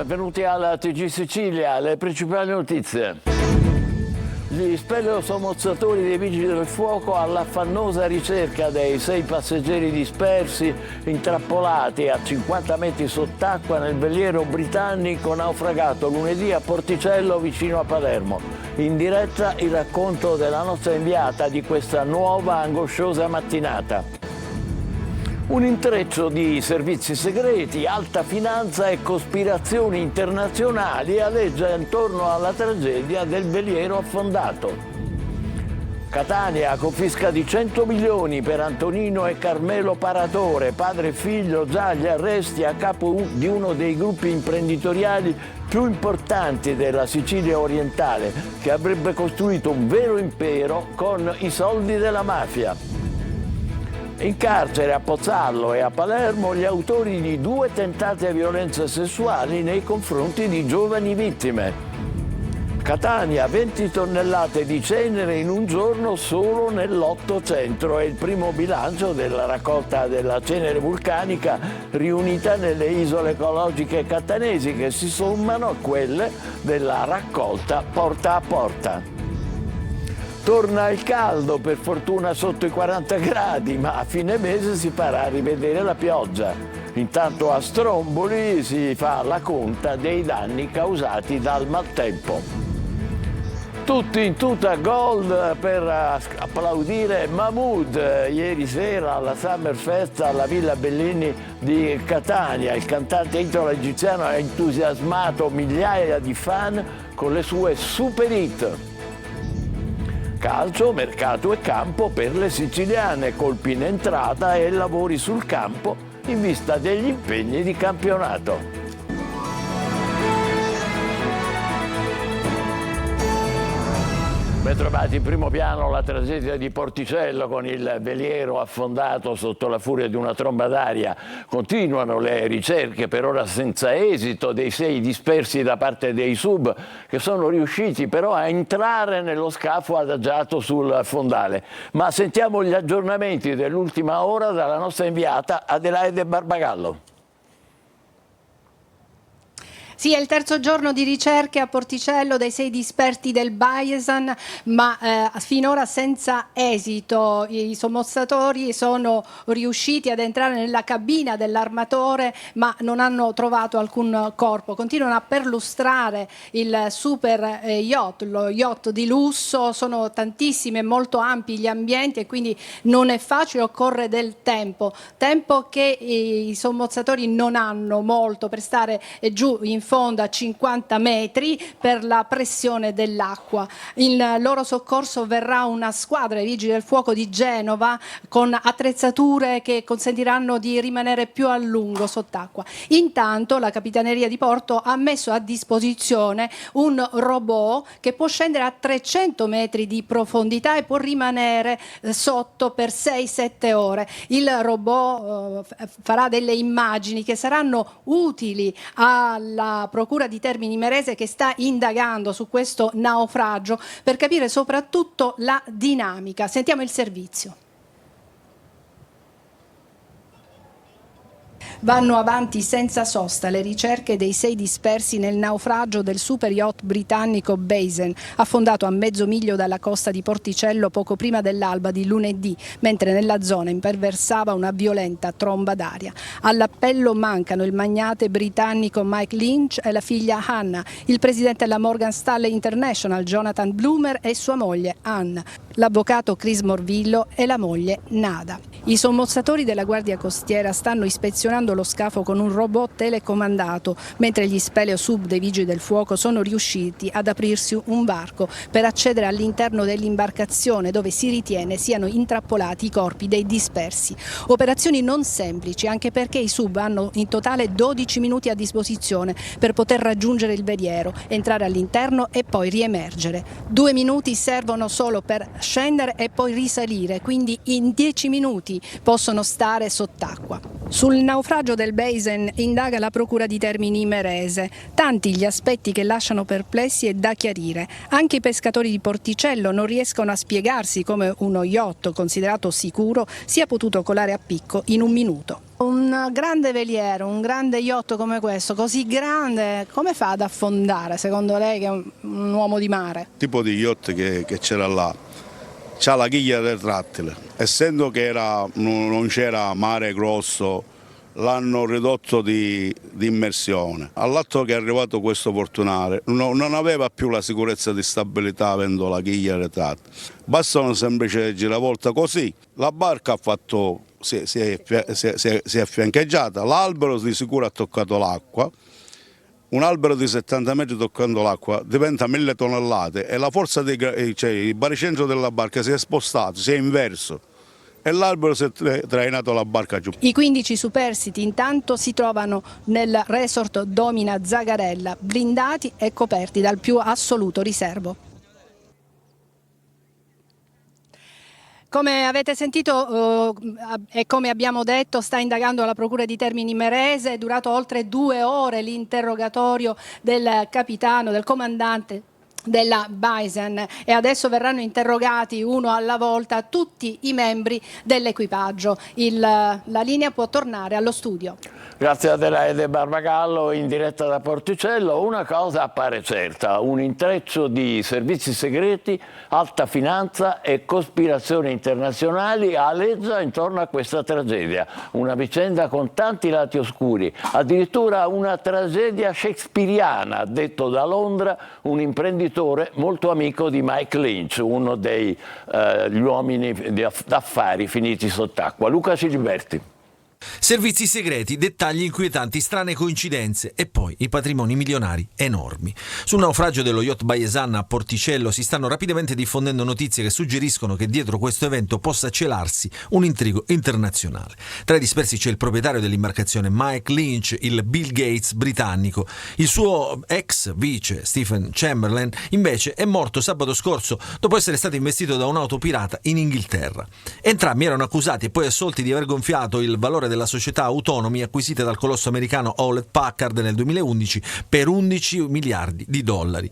benvenuti alla TG Sicilia, le principali notizie. Gli speleosomozzatori dei Vigili del Fuoco all'affannosa ricerca dei 6 passeggeri dispersi, intrappolati a 50 metri sott'acqua nel veliero britannico naufragato lunedì a Porticello vicino a Palermo. In diretta il racconto della nostra inviata di questa nuova angosciosa mattinata. Un intreccio di servizi segreti, alta finanza e cospirazioni internazionali aleggia intorno alla tragedia del veliero affondato. Catania, confisca di 100 milioni per Antonino e Carmelo Paratore, padre e figlio già agli arresti a capo di uno dei gruppi imprenditoriali più importanti della Sicilia orientale, che avrebbe costruito un vero impero con i soldi della mafia. In carcere a Pozzallo e a Palermo gli autori di 2 tentate violenze sessuali nei confronti di giovani vittime. Catania, 20 tonnellate di cenere in un giorno solo nell'800. È il primo bilancio della raccolta della cenere vulcanica riunita nelle isole ecologiche catanesi, che si sommano a quelle della raccolta porta a porta. Torna il caldo, per fortuna sotto i 40 gradi, ma a fine mese si farà rivedere la pioggia. Intanto a Stromboli si fa la conta dei danni causati dal maltempo. Tutti in tuta gold per applaudire Mahmood ieri sera alla Summer Fest alla Villa Bellini di Catania. Il cantante italo-egiziano ha entusiasmato migliaia di fan con le sue super hit. Calcio, mercato e campo per le siciliane, colpi in entrata e lavori sul campo in vista degli impegni di campionato. Ben trovati in primo piano la tragedia di Porticello con il veliero affondato sotto la furia di una tromba d'aria. Continuano le ricerche, per ora senza esito, dei 6 dispersi da parte dei sub, che sono riusciti però a entrare nello scafo adagiato sul fondale. Ma sentiamo gli aggiornamenti dell'ultima ora dalla nostra inviata Adelaide Barbagallo. Sì, è il terzo giorno di ricerche a Porticello dei 6 dispersi del Baiesan, ma finora senza esito. I sommozzatori sono riusciti ad entrare nella cabina dell'armatore, ma non hanno trovato alcun corpo. Continuano a perlustrare il super yacht, lo yacht di lusso. Sono tantissimi e molto ampi gli ambienti e quindi non è facile, occorre del tempo che i sommozzatori non hanno molto per stare giù in fondo a 50 metri per la pressione dell'acqua. In loro soccorso verrà una squadra dei Vigili del Fuoco di Genova con attrezzature che consentiranno di rimanere più a lungo sott'acqua. Intanto la Capitaneria di Porto ha messo a disposizione un robot che può scendere a 300 metri di profondità e può rimanere sotto per 6-7 ore. Il robot farà delle immagini che saranno utili alla Procura di Termini Imerese, che sta indagando su questo naufragio per capire soprattutto la dinamica. Sentiamo il servizio. Vanno avanti senza sosta le ricerche dei 6 dispersi nel naufragio del super yacht britannico Baiesan, affondato a mezzo miglio dalla costa di Porticello poco prima dell'alba di lunedì, mentre nella zona imperversava una violenta tromba d'aria. All'appello mancano il magnate britannico Mike Lynch e la figlia Hannah, il presidente della Morgan Stanley International Jonathan Bloomer e sua moglie Anne, l'avvocato Chris Morvillo e la moglie Nada. I sommozzatori della Guardia Costiera stanno ispezionando lo scafo con un robot telecomandato, mentre gli speleosub dei Vigili del Fuoco sono riusciti ad aprirsi un varco per accedere all'interno dell'imbarcazione, dove si ritiene siano intrappolati i corpi dei dispersi. Operazioni non semplici, anche perché i sub hanno in totale 12 minuti a disposizione per poter raggiungere il veliero, entrare all'interno e poi riemergere. 2 minuti servono solo per scendere e poi risalire, quindi in 10 minuti possono stare sott'acqua. Sul naufragio del Baiesan indaga la Procura di Termini Imerese. Tanti gli aspetti che lasciano perplessi e da chiarire. Anche i pescatori di Porticello non riescono a spiegarsi come uno yacht considerato sicuro sia potuto colare a picco in un minuto. Un grande veliero, un grande yacht come questo, così grande, come fa ad affondare secondo lei, che è un uomo di mare? Il tipo di yacht che c'era là, c'ha la chiglia retrattile, essendo che non c'era mare grosso, l'hanno ridotto di immersione. All'atto che è arrivato questo fortunale non aveva più la sicurezza di stabilità avendo la chiglia retrattile. Basta una semplice giravolta così, la barca ha fatto... Si è fiancheggiata, l'albero di sicuro ha toccato l'acqua, un albero di 70 metri toccando l'acqua diventa 1000 tonnellate e la forza il baricentro della barca si è spostato, si è inverso e l'albero si è trainato la barca giù. I 15 superstiti intanto si trovano nel resort Domina Zagarella, blindati e coperti dal più assoluto riservo. Come avete sentito e come abbiamo detto, sta indagando la Procura di Termini Imerese, è durato oltre 2 ore l'interrogatorio del capitano, del comandante della Bison, e adesso verranno interrogati uno alla volta tutti i membri dell'equipaggio. La linea può tornare allo studio. Grazie a Adelaide Barbagallo in diretta da Porticello. Una cosa appare certa: un intreccio di servizi segreti, alta finanza e cospirazioni internazionali aleggia intorno a questa tragedia. Una vicenda con tanti lati oscuri, addirittura una tragedia shakespeariana, detto da Londra un imprenditore molto amico di Mike Lynch, uno degli uomini d'affari finiti sott'acqua. Luca Ciliberti. Servizi segreti, dettagli inquietanti, strane coincidenze e poi i patrimoni milionari enormi. Sul naufragio dello yacht Baiesan a Porticello si stanno rapidamente diffondendo notizie che suggeriscono che dietro questo evento possa celarsi un intrigo internazionale. Tra i dispersi c'è il proprietario dell'imbarcazione Mike Lynch, il Bill Gates britannico. Il suo ex vice Stephen Chamberlain invece è morto sabato scorso dopo essere stato investito da un'auto pirata in Inghilterra. Entrambi erano accusati e poi assolti di aver gonfiato il valore della società Autonomy acquisita dal colosso americano Hewlett Packard nel 2011 per 11 miliardi di dollari.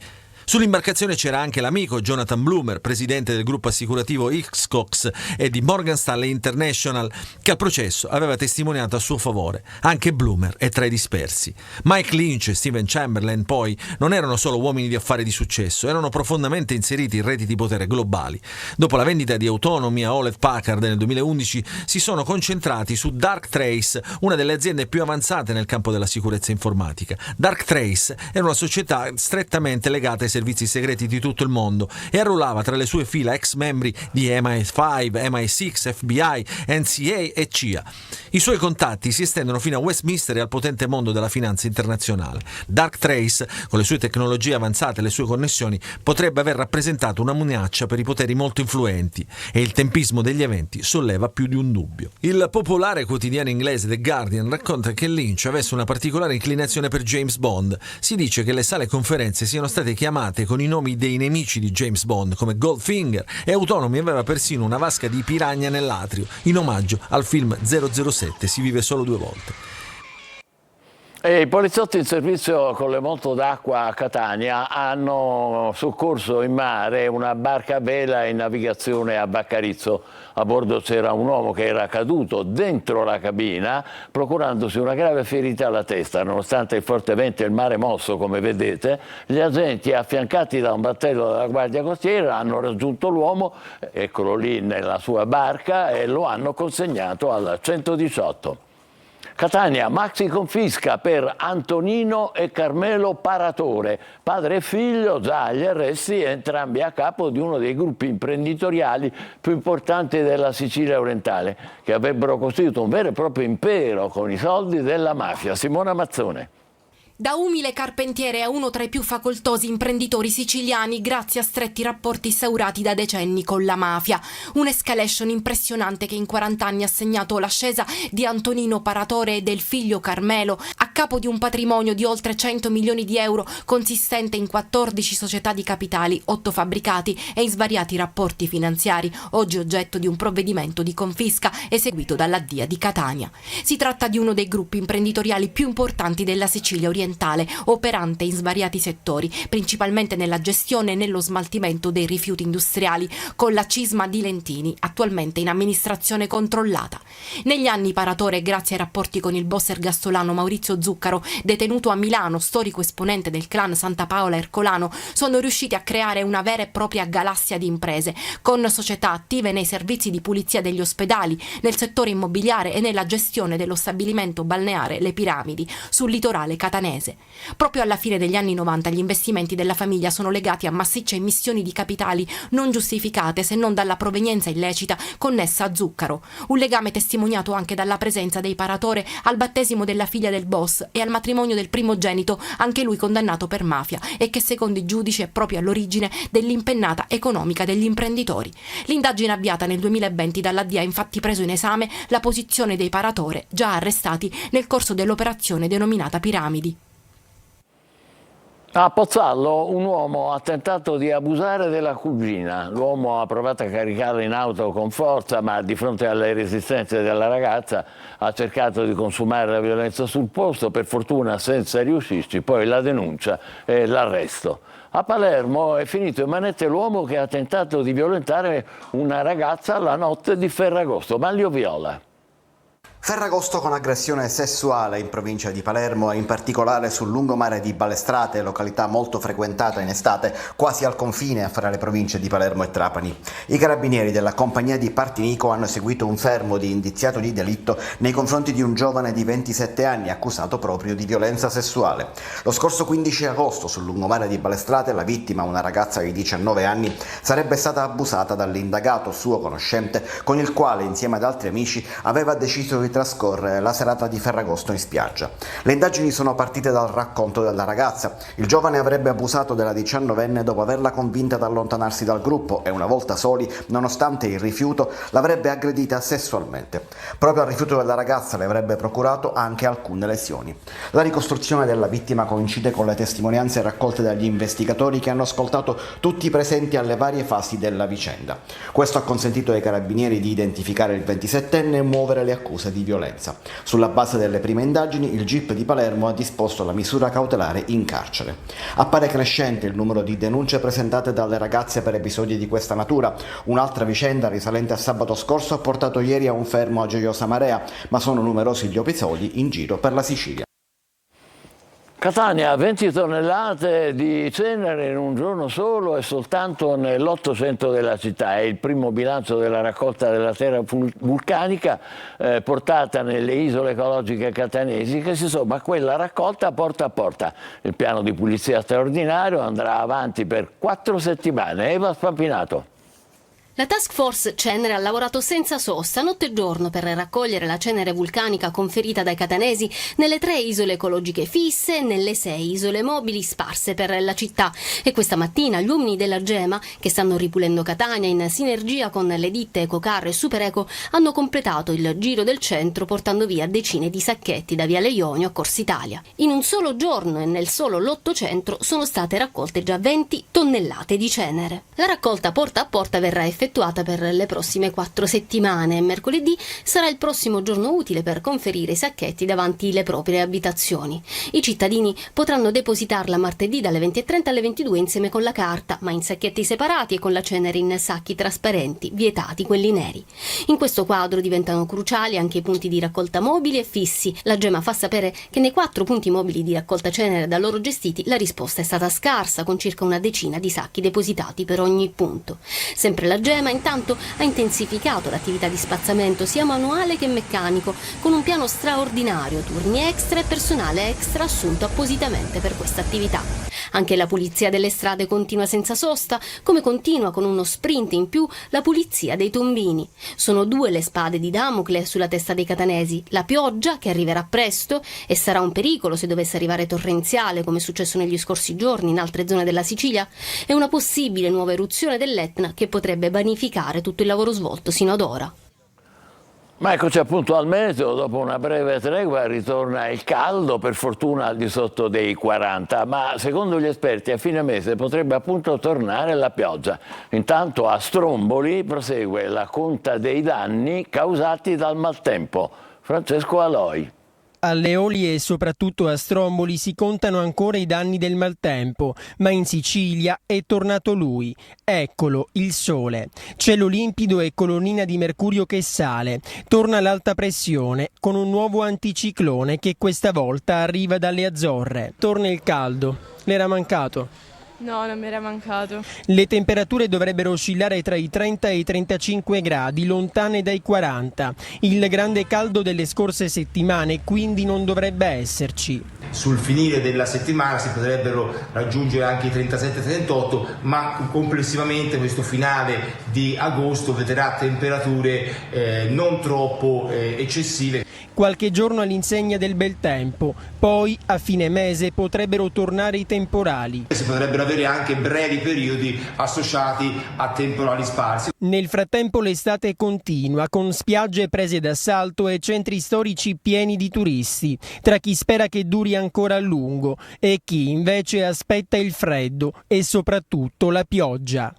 Sull'imbarcazione c'era anche l'amico Jonathan Bloomer, presidente del gruppo assicurativo Hiscox e di Morgan Stanley International, che al processo aveva testimoniato a suo favore. Anche Bloomer è tra i dispersi. Mike Lynch e Stephen Chamberlain poi non erano solo uomini di affari di successo, erano profondamente inseriti in reti di potere globali. Dopo la vendita di Autonomy a Hewlett Packard nel 2011 si sono concentrati su Darktrace, una delle aziende più avanzate nel campo della sicurezza informatica. Darktrace era una società strettamente legata ai servizi segreti di tutto il mondo e arruolava tra le sue fila ex membri di MI5, MI6, FBI, NCA e CIA. I suoi contatti si estendono fino a Westminster e al potente mondo della finanza internazionale. Darktrace, con le sue tecnologie avanzate e le sue connessioni, potrebbe aver rappresentato una minaccia per i poteri molto influenti e il tempismo degli eventi solleva più di un dubbio. Il popolare quotidiano inglese The Guardian racconta che Lynch avesse una particolare inclinazione per James Bond. Si dice che le sale conferenze siano state chiamate con i nomi dei nemici di James Bond come Goldfinger e Autonomy aveva persino una vasca di piranha nell'atrio in omaggio al film 007 Si vive solo 2 volte. E i poliziotti in servizio con le moto d'acqua a Catania hanno soccorso in mare una barca a vela in navigazione a Baccarizzo. A bordo c'era un uomo che era caduto dentro la cabina, procurandosi una grave ferita alla testa. Nonostante il forte vento e il mare mosso, come vedete, gli agenti, affiancati da un battello della Guardia Costiera, hanno raggiunto l'uomo, eccolo lì nella sua barca, e lo hanno consegnato al 118. Catania, maxi confisca per Antonino e Carmelo Paratore, padre e figlio già agli arresti, entrambi a capo di uno dei gruppi imprenditoriali più importanti della Sicilia orientale, che avrebbero costituito un vero e proprio impero con i soldi della mafia. Simona Mazzone. Da umile carpentiere a uno tra i più facoltosi imprenditori siciliani grazie a stretti rapporti instaurati da decenni con la mafia. Un'escalation impressionante che in 40 anni ha segnato l'ascesa di Antonino Paratore e del figlio Carmelo, a capo di un patrimonio di oltre 100 milioni di euro consistente in 14 società di capitali, 8 fabbricati e in svariati rapporti finanziari, oggi oggetto di un provvedimento di confisca eseguito dalla DIA di Catania. Si tratta di uno dei gruppi imprenditoriali più importanti della Sicilia orientale, ambientale, operante in svariati settori, principalmente nella gestione e nello smaltimento dei rifiuti industriali, con la Cisma di Lentini, attualmente in amministrazione controllata. Negli anni Paratore, grazie ai rapporti con il boss ergastolano Maurizio Zuccaro, detenuto a Milano, storico esponente del clan Santa Paola Ercolano, sono riusciti a creare una vera e propria galassia di imprese, con società attive nei servizi di pulizia degli ospedali, nel settore immobiliare e nella gestione dello stabilimento balneare Le Piramidi, sul litorale catanese. Proprio alla fine degli anni 90 gli investimenti della famiglia sono legati a massicce emissioni di capitali non giustificate se non dalla provenienza illecita connessa a Zuccaro, un legame testimoniato anche dalla presenza dei Paratore al battesimo della figlia del boss e al matrimonio del primogenito, anche lui condannato per mafia e che secondo i giudici è proprio all'origine dell'impennata economica degli imprenditori. L'indagine avviata nel 2020 dalla DIA ha infatti preso in esame la posizione dei Paratore, già arrestati nel corso dell'operazione denominata Piramidi. A Pozzallo un uomo ha tentato di abusare della cugina. L'uomo ha provato a caricarla in auto con forza, ma di fronte alle resistenze della ragazza ha cercato di consumare la violenza sul posto, per fortuna senza riuscirci, poi la denuncia e l'arresto. A Palermo è finito in manette l'uomo che ha tentato di violentare una ragazza la notte di Ferragosto. Manlio Viola. Ferragosto con aggressione sessuale in provincia di Palermo e in particolare sul lungomare di Balestrate, località molto frequentata in estate, quasi al confine fra le province di Palermo e Trapani. I carabinieri della compagnia di Partinico hanno eseguito un fermo di indiziato di delitto nei confronti di un giovane di 27 anni accusato proprio di violenza sessuale. Lo scorso 15 agosto sul lungomare di Balestrate la vittima, una ragazza di 19 anni, sarebbe stata abusata dall'indagato suo conoscente con il quale insieme ad altri amici aveva deciso di trascorrere la serata di Ferragosto in spiaggia. Le indagini sono partite dal racconto della ragazza. Il giovane avrebbe abusato della 19enne dopo averla convinta ad allontanarsi dal gruppo e una volta soli, nonostante il rifiuto, l'avrebbe aggredita sessualmente. Proprio al rifiuto della ragazza le avrebbe procurato anche alcune lesioni. La ricostruzione della vittima coincide con le testimonianze raccolte dagli investigatori che hanno ascoltato tutti i presenti alle varie fasi della vicenda. Questo ha consentito ai carabinieri di identificare il 27enne e muovere le accuse di violenza. Sulla base delle prime indagini, il GIP di Palermo ha disposto la misura cautelare in carcere. Appare crescente il numero di denunce presentate dalle ragazze per episodi di questa natura. Un'altra vicenda risalente a sabato scorso ha portato ieri a un fermo a Gioiosa Marea, ma sono numerosi gli episodi in giro per la Sicilia. Catania, 20 tonnellate di cenere in un giorno solo e soltanto nell'800 della città. È il primo bilancio della raccolta della terra vulcanica portata nelle isole ecologiche catanesi, che si somma a quella raccolta porta a porta. Il piano di pulizia straordinario andrà avanti per 4 settimane. Eva Spampinato. La Task Force Cenere ha lavorato senza sosta, notte e giorno, per raccogliere la cenere vulcanica conferita dai catanesi nelle 3 isole ecologiche fisse e nelle 6 isole mobili sparse per la città. E questa mattina gli uomini della Gema, che stanno ripulendo Catania in sinergia con le ditte Ecocar e Supereco, hanno completato il giro del centro portando via decine di sacchetti da Viale Ionio a Corsa Italia. In un solo giorno e nel solo lotto centro sono state raccolte già 20 tonnellate di cenere. La raccolta porta a porta verrà effettuata per le prossime 4 settimane e mercoledì sarà il prossimo giorno utile per conferire i sacchetti davanti le proprie abitazioni. I cittadini potranno depositarla martedì dalle 20:30 alle 22 insieme con la carta, ma in sacchetti separati e con la cenere in sacchi trasparenti, vietati quelli neri. In questo quadro diventano cruciali anche i punti di raccolta mobili e fissi. La Gema fa sapere che nei 4 punti mobili di raccolta cenere da loro gestiti la risposta è stata scarsa, con circa una decina di sacchi depositati per ogni punto. Sempre la Gema intanto ha intensificato l'attività di spazzamento sia manuale che meccanico, con un piano straordinario, turni extra e personale extra assunto appositamente per questa attività. Anche la pulizia delle strade continua senza sosta, come continua con uno sprint in più la pulizia dei tombini. Sono 2 le spade di Damocle sulla testa dei catanesi: la pioggia, che arriverà presto e sarà un pericolo se dovesse arrivare torrenziale, come è successo negli scorsi giorni in altre zone della Sicilia, e una possibile nuova eruzione dell'Etna che potrebbe vanificare tutto il lavoro svolto sino ad ora. Ma eccoci appunto al meteo, dopo una breve tregua ritorna il caldo, per fortuna al di sotto dei 40, ma secondo gli esperti a fine mese potrebbe appunto tornare la pioggia. Intanto a Stromboli prosegue la conta dei danni causati dal maltempo. Francesco Aloi. Alle Eolie e soprattutto a Stromboli si contano ancora i danni del maltempo, ma in Sicilia è tornato lui. Eccolo, il sole. Cielo limpido e colonnina di mercurio che sale. Torna l'alta pressione con un nuovo anticiclone che questa volta arriva dalle Azzorre. Torna il caldo. L'era mancato? No, non mi era mancato. Le temperature dovrebbero oscillare tra i 30 e i 35 gradi, lontane dai 40. Il grande caldo delle scorse settimane quindi non dovrebbe esserci. Sul finire della settimana si potrebbero raggiungere anche i 37-38, ma complessivamente questo finale di agosto vedrà temperature non troppo eccessive. Qualche giorno all'insegna del bel tempo, poi a fine mese potrebbero tornare i temporali. Si potrebbero avere anche brevi periodi associati a temporali sparsi. Nel frattempo l'estate continua, con spiagge prese d'assalto e centri storici pieni di turisti, tra chi spera che duri ancora a lungo e chi invece aspetta il freddo e soprattutto la pioggia.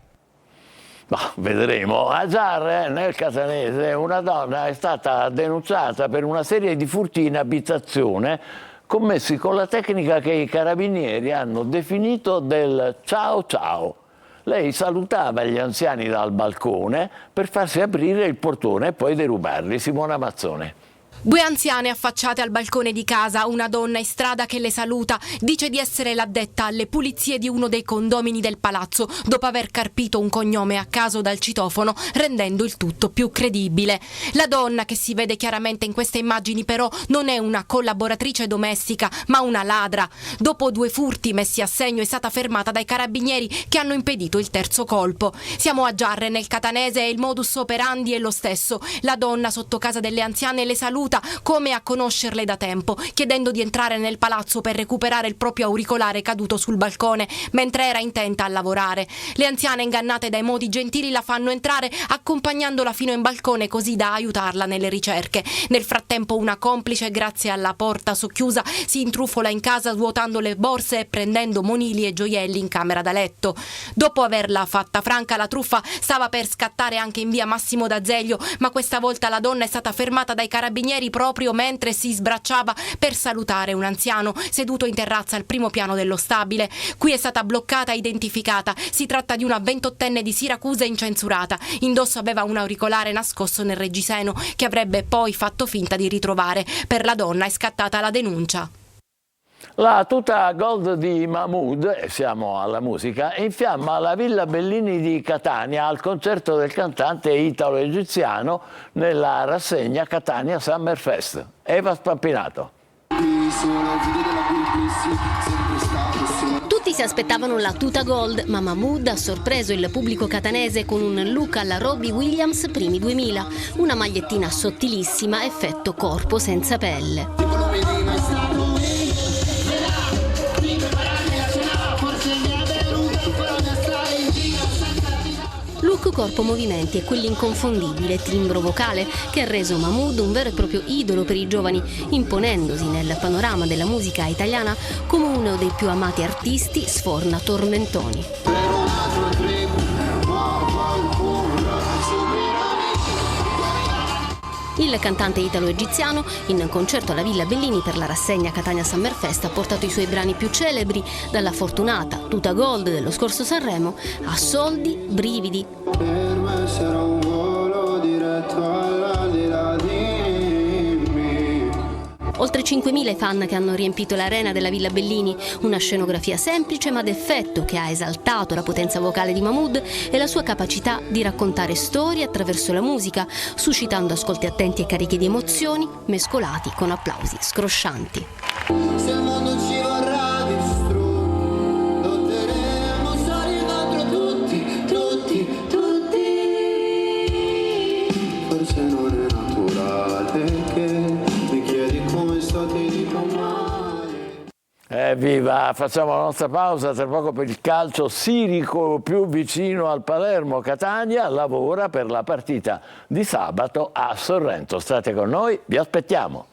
Vedremo. A Giarre, nel Catanese, una donna è stata denunciata per una serie di furti in abitazione commessi con la tecnica che i carabinieri hanno definito del ciao ciao. Lei salutava gli anziani dal balcone per farsi aprire il portone e poi derubarli. Simona Mazzone. Due anziane affacciate al balcone di casa, una donna in strada che le saluta, dice di essere l'addetta alle pulizie di uno dei condomini del palazzo, dopo aver carpito un cognome a caso dal citofono, rendendo il tutto più credibile. La donna, che si vede chiaramente in queste immagini, però non è una collaboratrice domestica, ma una ladra. Dopo 2 furti messi a segno è stata fermata dai carabinieri che hanno impedito il terzo colpo. Siamo a Giarre, nel Catanese, e il modus operandi è lo stesso. La donna sotto casa delle anziane le saluta come a conoscerle da tempo, chiedendo di entrare nel palazzo per recuperare il proprio auricolare caduto sul balcone mentre era intenta a lavorare. Le anziane, ingannate dai modi gentili, la fanno entrare accompagnandola fino in balcone così da aiutarla nelle ricerche. Nel frattempo una complice, grazie alla porta socchiusa, si intrufola in casa svuotando le borse e prendendo monili e gioielli in camera da letto. Dopo averla fatta franca, la truffa stava per scattare anche in via Massimo d'Azeglio, ma questa volta la donna è stata fermata dai carabinieri proprio mentre si sbracciava per salutare un anziano seduto in terrazza al primo piano dello stabile. Qui è stata bloccata e identificata. Si tratta di una 28enne di Siracusa incensurata. Indosso aveva un auricolare nascosto nel reggiseno che avrebbe poi fatto finta di ritrovare. Per la donna è scattata la denuncia. La tuta gold di Mahmood, e siamo alla musica, infiamma la Villa Bellini di Catania al concerto del cantante italo-egiziano nella rassegna Catania Summer Fest. Eva Spampinato. Tutti si aspettavano la tuta gold, ma Mahmood ha sorpreso il pubblico catanese con un look alla Robbie Williams primi 2000, una magliettina sottilissima, effetto corpo senza pelle. Look, corpo, movimenti e quell'inconfondibile timbro vocale che ha reso Mahmood un vero e proprio idolo per i giovani, imponendosi nel panorama della musica italiana come uno dei più amati artisti sforna tormentoni. Il cantante italo-egiziano, in concerto alla Villa Bellini per la rassegna Catania Summer Fest, ha portato i suoi brani più celebri, dalla fortunata tuta gold dello scorso Sanremo a Soldi, brividi. Per me sarà un volo diretto all'aldilà di me. Oltre 5.000 i fan che hanno riempito l'arena della Villa Bellini, una scenografia semplice ma d'effetto che ha esaltato la potenza vocale di Mahmood e la sua capacità di raccontare storie attraverso la musica, suscitando ascolti attenti e carichi di emozioni, mescolati con applausi scroscianti. Se il mondo ci vorrà distrutto, lotteremo storie contro tutti. Forse non è naturale che mi chiedi come sto, ti dico male. Evviva, facciamo la nostra pausa tra poco per il calcio. Sirico, più vicino al Palermo, Catania lavora per la partita di sabato a Sorrento. State con noi, vi aspettiamo.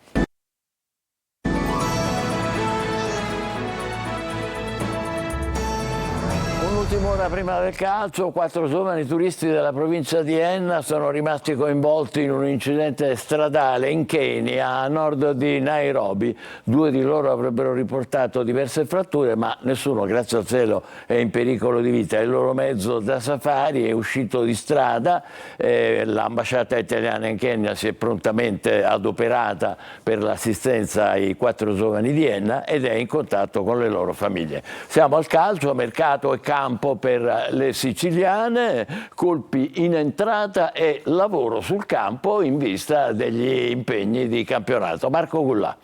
Ultima ora prima del calcio, 4 giovani turisti della provincia di Enna sono rimasti coinvolti in un incidente stradale in Kenya, a nord di Nairobi. 2 di loro avrebbero riportato diverse fratture, ma nessuno, grazie al cielo, è in pericolo di vita. Il loro mezzo da safari è uscito di strada, l'ambasciata italiana in Kenya si è prontamente adoperata per l'assistenza ai 4 giovani di Enna ed è in contatto con le loro famiglie. Siamo al calcio, mercato e campo per le siciliane, colpi in entrata e lavoro sul campo in vista degli impegni di campionato. Marco Gullà.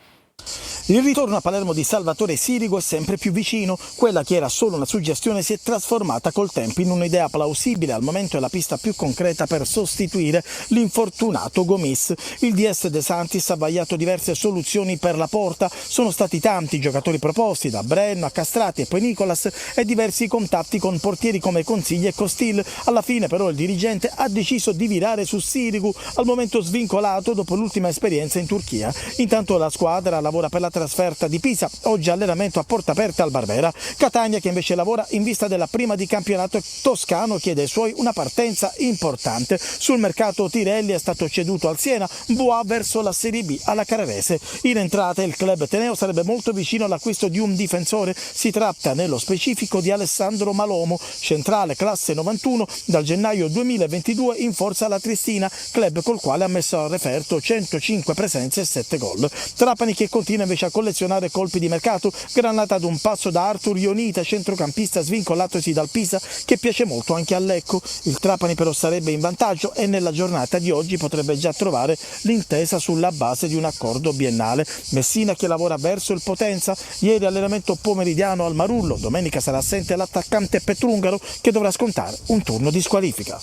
Il ritorno a Palermo di Salvatore Sirigu è sempre più vicino. Quella che era solo una suggestione si è trasformata col tempo in un'idea plausibile. Al momento è la pista più concreta per sostituire l'infortunato Gomis. Il DS De Santis ha vagliato diverse soluzioni per la porta. Sono stati tanti i giocatori proposti, da Brenno a Castrati e poi Nicolas, e diversi contatti con portieri come Consigli e Costil. Alla fine però il dirigente ha deciso di virare su Sirigu, al momento svincolato dopo l'ultima esperienza in Turchia. Intanto la squadra lavora per la trasferta di Pisa, oggi allenamento a porta aperta al Barbera. Catania, che invece lavora in vista della prima di campionato toscano, chiede ai suoi una partenza importante. Sul mercato Tirelli è stato ceduto al Siena, Bois verso la Serie B alla Carrarese. In entrata il club teneo sarebbe molto vicino all'acquisto di un difensore. Si tratta nello specifico di Alessandro Malomo, centrale classe 91, dal gennaio 2022 in forza alla Triestina, club col quale ha messo a referto 105 presenze e 7 gol. Trapani che continua invece a collezionare colpi di mercato, granata ad un passo da Artur Ionita, centrocampista svincolatosi dal Pisa, che piace molto anche a Lecco. Il Trapani però sarebbe in vantaggio e nella giornata di oggi potrebbe già trovare l'intesa sulla base di un accordo biennale. Messina che lavora verso il Potenza, ieri allenamento pomeridiano al Marullo, domenica sarà assente l'attaccante Petrungaro che dovrà scontare un turno di squalifica.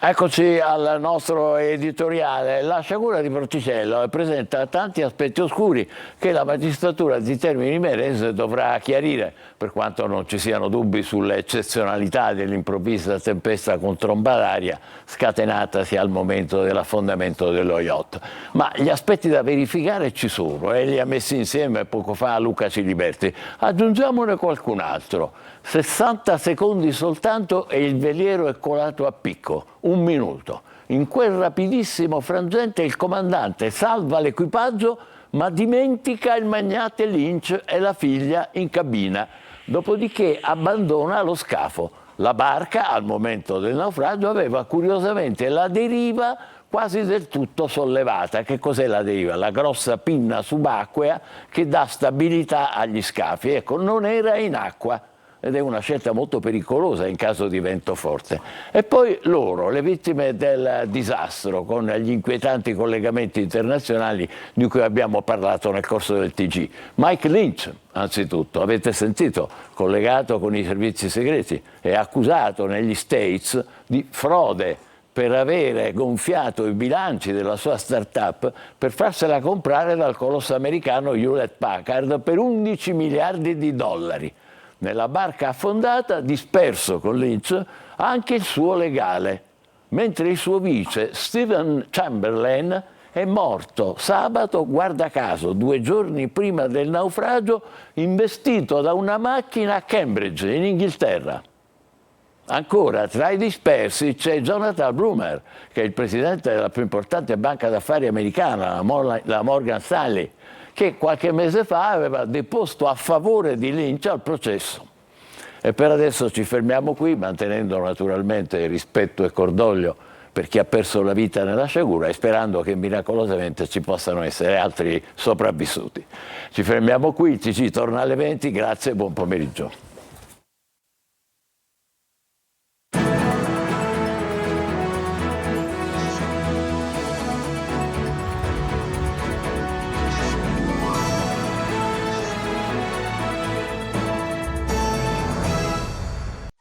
Eccoci al nostro editoriale. La sciagura di Porticello presenta tanti aspetti oscuri che la magistratura di Termini Imerese dovrà chiarire, per quanto non ci siano dubbi sull'eccezionalità dell'improvvisa tempesta con tromba d'aria scatenatasi al momento dell'affondamento dello yacht. Ma gli aspetti da verificare ci sono e li ha messi insieme poco fa Luca Ciliberti. Aggiungiamone qualcun altro. 60 secondi soltanto e il veliero è colato a picco. 1 minuto. In quel rapidissimo frangente il comandante salva l'equipaggio ma dimentica il magnate Lynch e la figlia in cabina. Dopodiché abbandona lo scafo. La barca al momento del naufragio aveva curiosamente la deriva quasi del tutto sollevata. Che cos'è la deriva? La grossa pinna subacquea che dà stabilità agli scafi. Ecco, non era in acqua. Ed è una scelta molto pericolosa in caso di vento forte. E poi loro, le vittime del disastro, con gli inquietanti collegamenti internazionali di cui abbiamo parlato nel corso del TG. Mike Lynch, anzitutto, avete sentito, collegato con i servizi segreti, è accusato negli States di frode per avere gonfiato i bilanci della sua start-up per farsela comprare dal colosso americano Hewlett Packard per 11 miliardi di dollari. Nella barca affondata, disperso con Lynch, anche il suo legale, mentre il suo vice, Stephen Chamberlain, è morto sabato, guarda caso, 2 giorni prima del naufragio, investito da una macchina a Cambridge, in Inghilterra. Ancora, tra i dispersi c'è Jonathan Broomer, che è il presidente della più importante banca d'affari americana, la Morgan Stanley, che qualche mese fa aveva deposto a favore di Lynch al processo. E per adesso ci fermiamo qui, mantenendo naturalmente rispetto e cordoglio per chi ha perso la vita nella sciagura e sperando che miracolosamente ci possano essere altri sopravvissuti. Ci fermiamo qui, il TG torna alle 20, grazie e buon pomeriggio.